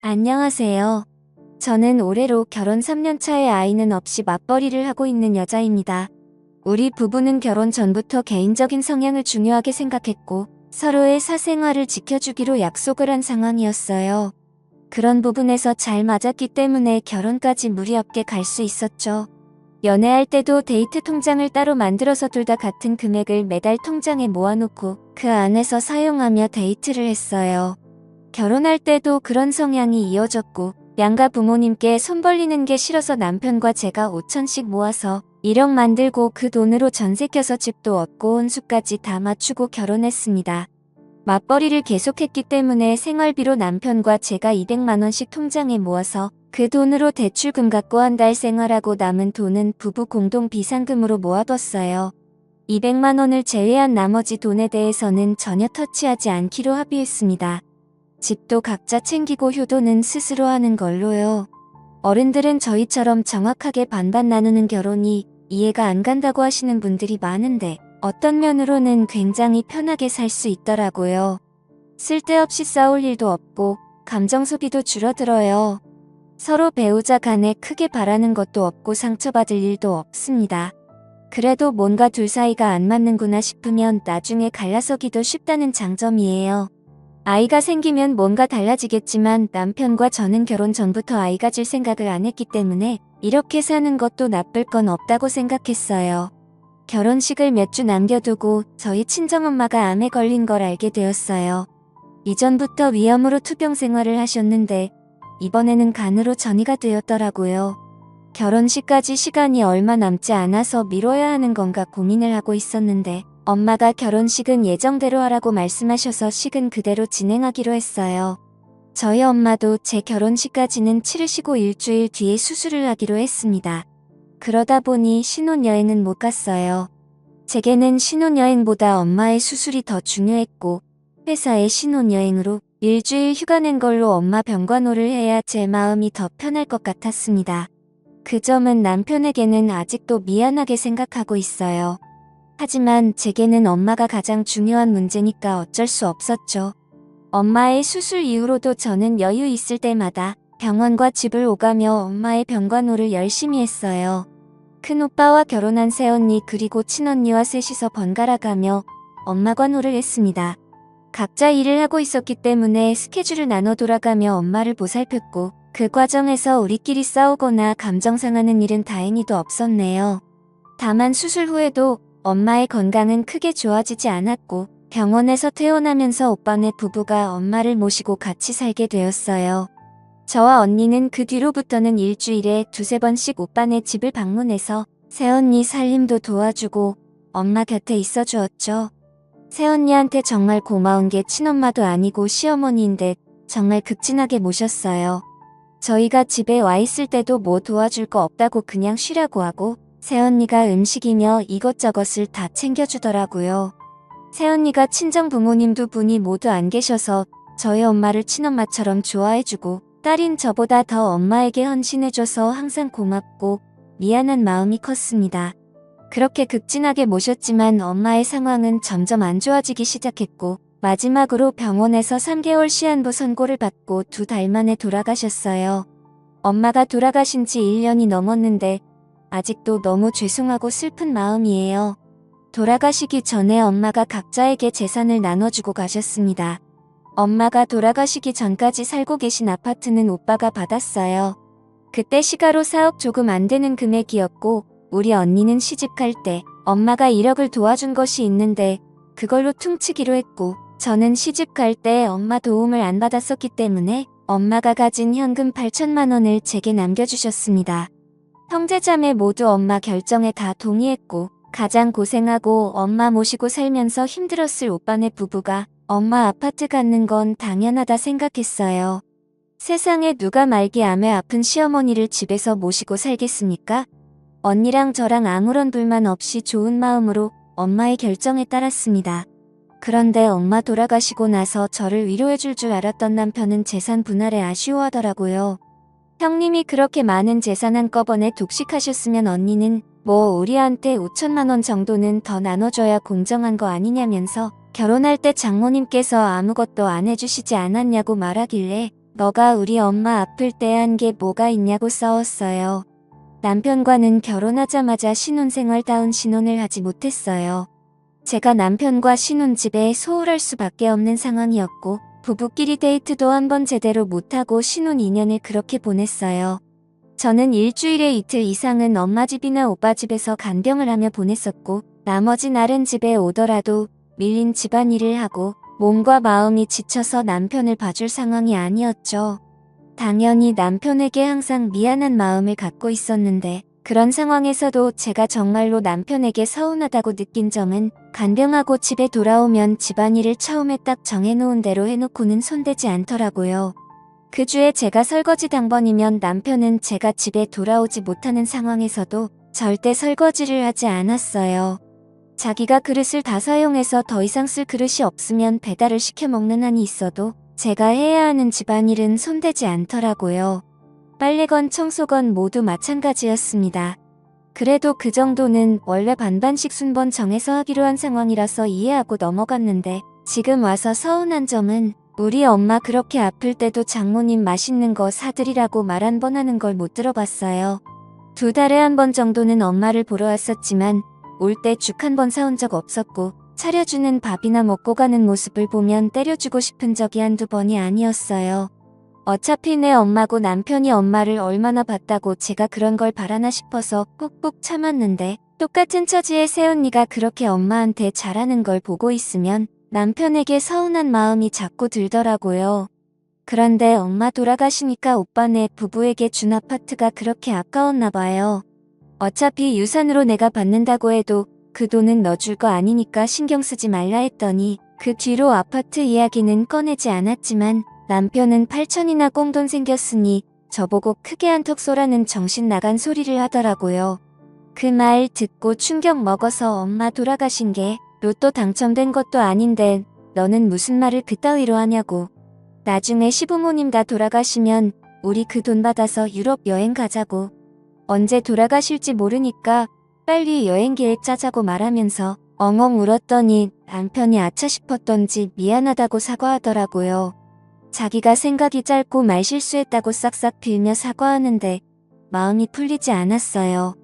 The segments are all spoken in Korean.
안녕하세요. 저는 올해로 결혼 3년 차에 아이는 없이 맞벌이를 하고 있는 여자입니다. 우리 부부는 결혼 전부터 개인적인 성향을 중요하게 생각했고 서로의 사생활을 지켜주기로 약속을 한 상황이었어요. 그런 부분에서 잘 맞았기 때문에 결혼까지 무리 없게 갈 수 있었죠. 연애할 때도 데이트 통장을 따로 만들어서 둘 다 같은 금액을 매달 통장에 모아놓고 그 안에서 사용하며 데이트를 했어요. 결혼할 때도 그런 성향이 이어졌고 양가 부모님께 손 벌리는 게 싫어서 남편과 제가 5천씩 모아서 1억 만들고 그 돈으로 전세 껴서 집도 얻고 혼수까지 다 맞추고 결혼했습니다. 맞벌이를 계속했기 때문에 생활비로 남편과 제가 200만 원씩 통장에 모아서 그 돈으로 대출금 갚고 한 달 생활하고 남은 돈은 부부 공동 비상금으로 모아뒀어요. 200만 원을 제외한 나머지 돈에 대해서는 전혀 터치하지 않기로 합의했습니다. 집도 각자 챙기고 효도는 스스로 하는 걸로요. 어른들은 저희처럼 정확하게 반반 나누는 결혼이 이해가 안 간다고 하시는 분들이 많은데 어떤 면으로는 굉장히 편하게 살 수 있더라고요. 쓸데없이 싸울 일도 없고 감정 소비도 줄어들어요. 서로 배우자 간에 크게 바라는 것도 없고 상처받을 일도 없습니다. 그래도 뭔가 둘 사이가 안 맞는구나 싶으면 나중에 갈라서기도 쉽다는 장점이에요. 아이가 생기면 뭔가 달라지겠지만 남편과 저는 결혼 전부터 아이 가질 생각을 안 했기 때문에 이렇게 사는 것도 나쁠 건 없다고 생각했어요. 결혼식을 몇 주 남겨두고 저희 친정엄마가 암에 걸린 걸 알게 되었어요. 이전부터 위암으로 투병 생활을 하셨는데 이번에는 간으로 전이가 되었더라고요. 결혼식까지 시간이 얼마 남지 않아서 미뤄야 하는 건가 고민을 하고 있었는데 엄마가 결혼식은 예정대로 하라고 말씀하셔서 식은 그대로 진행하기로 했어요. 저희 엄마도 제 결혼식까지는 치르시고 일주일 뒤에 수술을 하기로 했습니다. 그러다 보니 신혼여행은 못 갔어요. 제게는 신혼여행보다 엄마의 수술이 더 중요했고 회사의 신혼여행으로 일주일 휴가 낸 걸로 엄마 병관호를 해야 제 마음이 더 편할 것 같았습니다. 그 점은 남편에게는 아직도 미안하게 생각하고 있어요. 하지만 제게는 엄마가 가장 중요한 문제니까 어쩔 수 없었죠. 엄마의 수술 이후로도 저는 여유 있을 때마다 병원과 집을 오가며 엄마의 병관호를 열심히 했어요. 큰오빠와 결혼한 새언니 그리고 친언니와 셋이서 번갈아 가며 엄마 관호를 했습니다. 각자 일을 하고 있었기 때문에 스케줄을 나눠 돌아가며 엄마를 보살폈고 그 과정에서 우리끼리 싸우거나 감정 상하는 일은 다행히도 없었네요. 다만 수술 후에도 엄마의 건강은 크게 좋아지지 않았고 병원에서 퇴원하면서 오빠네 부부가 엄마를 모시고 같이 살게 되었어요. 저와 언니는 그 뒤로부터는 일주일에 두세 번씩 오빠네 집을 방문해서 새언니 살림도 도와주고 엄마 곁에 있어 주었죠. 새언니한테 정말 고마운 게 친엄마도 아니고 시어머니인데 정말 극진하게 모셨어요. 저희가 집에 와 있을 때도 뭐 도와줄 거 없다고 그냥 쉬라고 하고 새언니가 음식이며 이것저것을 다 챙겨주더라고요. 새언니가 친정 부모님 두 분이 모두 안 계셔서 저희 엄마를 친엄마처럼 좋아해주고 딸인 저보다 더 엄마에게 헌신해줘서 항상 고맙고 미안한 마음이 컸습니다. 그렇게 극진하게 모셨지만 엄마의 상황은 점점 안 좋아지기 시작했고 마지막으로 병원에서 3개월 시한부 선고를 받고 2달 만에 돌아가셨어요. 엄마가 돌아가신 지 1년이 넘었는데 아직도 너무 죄송하고 슬픈 마음이에요. 돌아가시기 전에 엄마가 각자에게 재산을 나눠주고 가셨습니다. 엄마가 돌아가시기 전까지 살고 계신 아파트는 오빠가 받았어요. 그때 시가로 4억 조금 안 되는 금액이었고 우리 언니는 시집갈 때 엄마가 1억을 도와준 것이 있는데 그걸로 퉁치기로 했고 저는 시집갈 때 엄마 도움을 안 받았었기 때문에 엄마가 가진 현금 8천만 원을 제게 남겨주셨습니다. 형제자매 모두 엄마 결정에 다 동의했고 가장 고생하고 엄마 모시고 살면서 힘들었을 오빠네 부부가 엄마 아파트 갖는 건 당연하다 생각했어요. 세상에 누가 말기암에 아픈 시어머니를 집에서 모시고 살겠습니까? 언니랑 저랑 아무런 불만 없이 좋은 마음으로 엄마의 결정에 따랐습니다. 그런데 엄마 돌아가시고 나서 저를 위로해줄 줄 알았던 남편은 재산 분할에 아쉬워하더라고요. 형님이 그렇게 많은 재산 한꺼번에 독식하셨으면 언니는 뭐 우리한테 5천만 원 정도는 더 나눠줘야 공정한 거 아니냐면서 결혼할 때 장모님께서 아무것도 안 해주시지 않았냐고 말하길래 너가 우리 엄마 아플 때 한 게 뭐가 있냐고 싸웠어요. 남편과는 결혼하자마자 신혼생활다운 신혼을 하지 못했어요. 제가 남편과 신혼집에 소홀할 수밖에 없는 상황이었고 부부끼리 데이트도 한번 제대로 못하고 신혼 2년을 그렇게 보냈어요. 저는 일주일에 이틀 이상은 엄마 집이나 오빠 집에서 간병을 하며 보냈었고 나머지 날은 집에 오더라도 밀린 집안일을 하고 몸과 마음이 지쳐서 남편을 봐줄 상황이 아니었죠. 당연히 남편에게 항상 미안한 마음을 갖고 있었는데 그런 상황에서도 제가 정말로 남편에게 서운하다고 느낀 점은 간병하고 집에 돌아오면 집안일을 처음에 딱 정해놓은 대로 해놓고는 손대지 않더라고요. 그 주에 제가 설거지 당번이면 남편은 제가 집에 돌아오지 못하는 상황에서도 절대 설거지를 하지 않았어요. 자기가 그릇을 다 사용해서 더 이상 쓸 그릇이 없으면 배달을 시켜 먹는 한이 있어도 제가 해야 하는 집안일은 손대지 않더라고요. 빨래건 청소건 모두 마찬가지였습니다. 그래도 그 정도는 원래 반반씩 순번 정해서 하기로 한 상황이라서 이해하고 넘어갔는데 지금 와서 서운한 점은 우리 엄마 그렇게 아플 때도 장모님 맛있는 거 사드리라고 말 한 번 하는 걸 못 들어봤어요. 2달에 한 번 정도는 엄마를 보러 왔었지만 올 때 죽 한 번 사온 적 없었고 차려주는 밥이나 먹고 가는 모습을 보면 때려주고 싶은 적이 한두 번이 아니었어요. 어차피 내 엄마고 남편이 엄마를 얼마나 봤다고 제가 그런 걸 바라나 싶어서 꾹꾹 참았는데 똑같은 처지의 새언니가 그렇게 엄마한테 잘하는 걸 보고 있으면 남편에게 서운한 마음이 자꾸 들더라고요. 그런데 엄마 돌아가시니까 오빠네 부부에게 준 아파트가 그렇게 아까웠나 봐요. 어차피 유산으로 내가 받는다고 해도 그 돈은 너 줄 거 아니니까 신경 쓰지 말라 했더니 그 뒤로 아파트 이야기는 꺼내지 않았지만 남편은 8천이나 꽁돈 생겼으니 저보고 크게 한턱 쏘라는 정신 나간 소리를 하더라고요. 그 말 듣고 충격 먹어서 엄마 돌아가신 게 로또 당첨된 것도 아닌데 너는 무슨 말을 그따위로 하냐고. 나중에 시부모님 다 돌아가시면 우리 그 돈 받아서 유럽 여행 가자고. 언제 돌아가실지 모르니까 빨리 여행 계획 짜자고 말하면서 엉엉 울었더니 남편이 아차 싶었던지 미안하다고 사과하더라고요. 자기가 생각이 짧고 말 실수했다고 싹싹 빌며 사과하는데 마음이 풀리지 않았어요.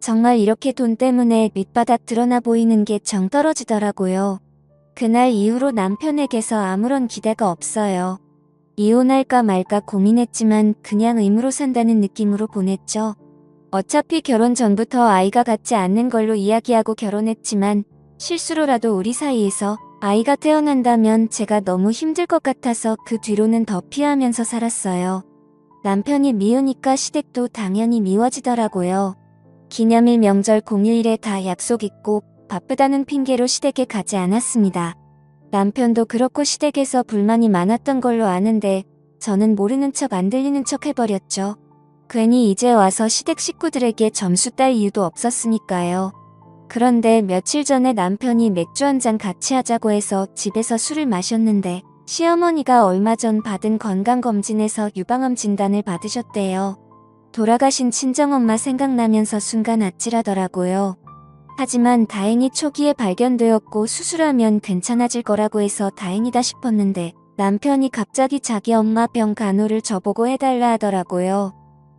정말 이렇게 돈 때문에 밑바닥 드러나 보이는 게 정 떨어지더라고요. 그날 이후로 남편에게서 아무런 기대가 없어요. 이혼할까 말까 고민했지만 그냥 의무로 산다는 느낌으로 보냈죠. 어차피 결혼 전부터 아이가 같지 않는 걸로 이야기하고 결혼했지만 실수로라도 우리 사이에서 아이가 태어난다면 제가 너무 힘들 것 같아서 그 뒤로는 더 피하면서 살았어요. 남편이 미우니까 시댁도 당연히 미워지더라고요. 기념일 명절 공휴일에 다 약속 있고 바쁘다는 핑계로 시댁에 가지 않았습니다. 남편도 그렇고 시댁에서 불만이 많았던 걸로 아는데 저는 모르는 척 안 들리는 척 해버렸죠. 괜히 이제 와서 시댁 식구들에게 점수 딸 이유도 없었으니까요. 그런데 며칠 전에 남편이 맥주 한 잔 같이 하자고 해서 집에서 술을 마셨는데 시어머니가 얼마 전 받은 건강검진에서 유방암 진단을 받으셨대요. 돌아가신 친정엄마 생각나면서 순간 아찔하더라고요. 하지만 다행히 초기에 발견되었고 수술하면 괜찮아질 거라고 해서 다행이다 싶었는데 남편이 갑자기 자기 엄마 병 간호를 저보고 해달라 하더라고요.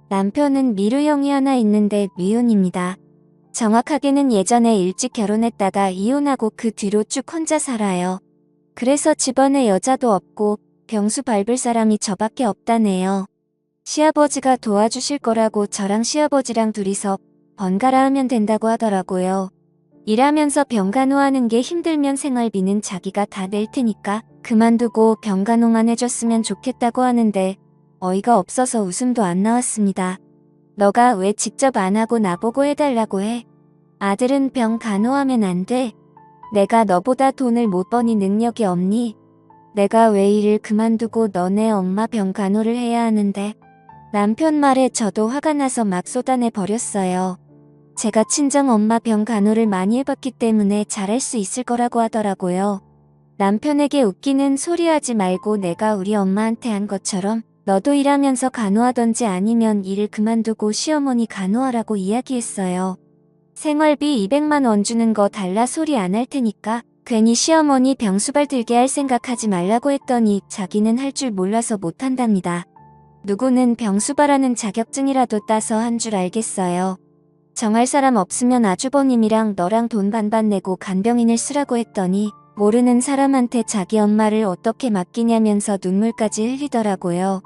남편은 미루형이 하나 있는데 미혼입니다. 정확하게는 예전에 일찍 결혼했다가 이혼하고 그 뒤로 쭉 혼자 살아요. 그래서 집안에 여자도 없고 병수 밟을 사람이 저밖에 없다네요. 시아버지가 도와주실 거라고 저랑 시아버지랑 둘이서 번갈아 하면 된다고 하더라고요. 일하면서 병간호하는 게 힘들면 생활비는 자기가 다 낼 테니까 그만두고 병간호만 해줬으면 좋겠다고 하는데 어이가 없어서 웃음도 안 나왔습니다. 너가 왜 직접 안 하고 나보고 해달라고 해? 아들은 병 간호하면 안 돼? 내가 너보다 돈을 못 버니 능력이 없니? 내가 왜 일을 그만두고 너네 엄마 병 간호를 해야 하는데? 남편 말에 저도 화가 나서 막 쏟아내 버렸어요. 제가 친정엄마 병 간호를 많이 해봤기 때문에 잘할 수 있을 거라고 하더라고요. 남편에게 웃기는 소리 하지 말고 내가 우리 엄마한테 한 것처럼 너도 일하면서 간호하던지 아니면 일을 그만두고 시어머니 간호하라고 이야기했어요. 생활비 200만 원 주는 거 달라 소리 안 할 테니까 괜히 시어머니 병수발 들게 할 생각하지 말라고 했더니 자기는 할 줄 몰라서 못한답니다. 누구는 병수발하는 자격증이라도 따서 한 줄 알겠어요. 정할 사람 없으면 아주버님이랑 너랑 돈 반반 내고 간병인을 쓰라고 했더니 모르는 사람한테 자기 엄마를 어떻게 맡기냐면서 눈물까지 흘리더라고요.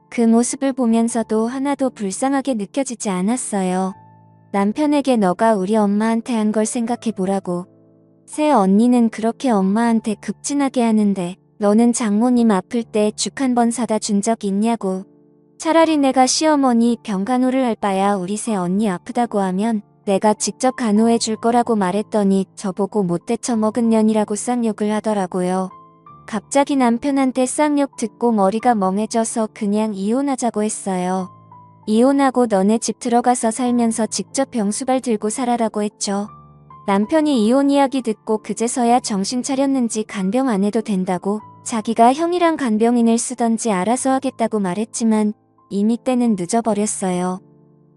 그 모습을 보면서도 하나도 불쌍하게 느껴지지 않았어요. 남편에게 너가 우리 엄마한테 한 걸 생각해 보라고. 새 언니는 그렇게 엄마한테 급진하게 하는데 너는 장모님 아플 때 죽 한 번 사다 준 적 있냐고. 차라리 내가 시어머니 병간호를 할 바야 우리 새 언니 아프다고 하면 내가 직접 간호해 줄 거라고 말했더니 저보고 못돼 처먹은 년이라고 쌍욕을 하더라고요. 갑자기 남편한테 쌍욕 듣고 머리가 멍해져서 그냥 이혼하자고 했어요. 이혼하고 너네 집 들어가서 살면서 직접 병수발 들고 살아라고 했죠. 남편이 이혼 이야기 듣고 그제서야 정신 차렸는지 간병 안 해도 된다고 자기가 형이랑 간병인을 쓰던지 알아서 하겠다고 말했지만 이미 때는 늦어버렸어요.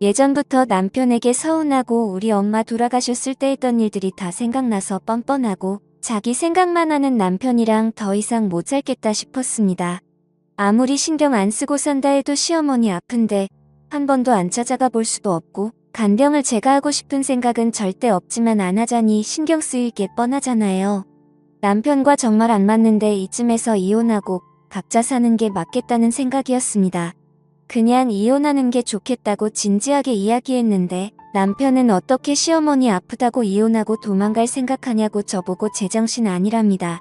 예전부터 남편에게 서운하고 우리 엄마 돌아가셨을 때 했던 일들이 다 생각나서 뻔뻔하고 자기 생각만 하는 남편이랑 더 이상 못 살겠다 싶었습니다. 아무리 신경 안 쓰고 산다 해도 시어머니 아픈데 한 번도 안 찾아가 볼 수도 없고 간병을 제가 하고 싶은 생각은 절대 없지만 안 하자니 신경 쓰일 게 뻔하잖아요. 남편과 정말 안 맞는데 이쯤에서 이혼하고 각자 사는 게 맞겠다는 생각이었습니다. 그냥 이혼하는 게 좋겠다고 진지하게 이야기했는데 남편은 어떻게 시어머니 아프다고 이혼하고 도망갈 생각하냐고 저보고 제정신 아니랍니다.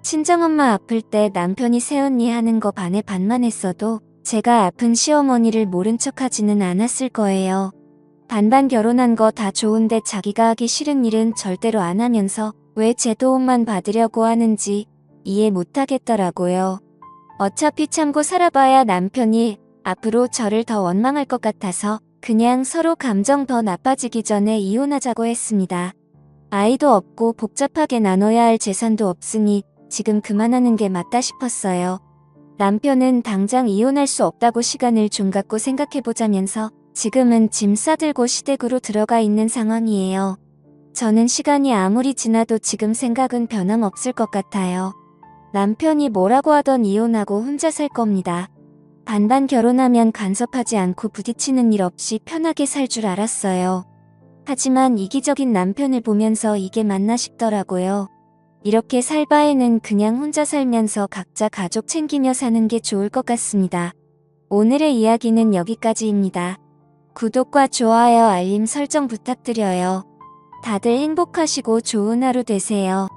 친정엄마 아플 때 남편이 새언니 하는 거 반에 반만 했어도 제가 아픈 시어머니를 모른 척하지는 않았을 거예요. 반반 결혼한 거 다 좋은데 자기가 하기 싫은 일은 절대로 안 하면서 왜 제 도움만 받으려고 하는지 이해 못하겠더라고요. 어차피 참고 살아봐야 남편이 앞으로 저를 더 원망할 것 같아서 그냥 서로 감정 더 나빠지기 전에 이혼하자고 했습니다. 아이도 없고 복잡하게 나눠야 할 재산도 없으니 지금 그만하는 게 맞다 싶었어요. 남편은 당장 이혼할 수 없다고 시간을 좀 갖고 생각해보자면서 지금은 짐 싸들고 시댁으로 들어가 있는 상황이에요. 저는 시간이 아무리 지나도 지금 생각은 변함없을 것 같아요. 남편이 뭐라고 하던 이혼하고 혼자 살 겁니다. 반반 결혼하면 간섭하지 않고 부딪히는 일 없이 편하게 살 줄 알았어요. 하지만 이기적인 남편을 보면서 이게 맞나 싶더라고요. 이렇게 살 바에는 그냥 혼자 살면서 각자 가족 챙기며 사는 게 좋을 것 같습니다. 오늘의 이야기는 여기까지입니다. 구독과 좋아요, 알림 설정 부탁드려요. 다들 행복하시고 좋은 하루 되세요.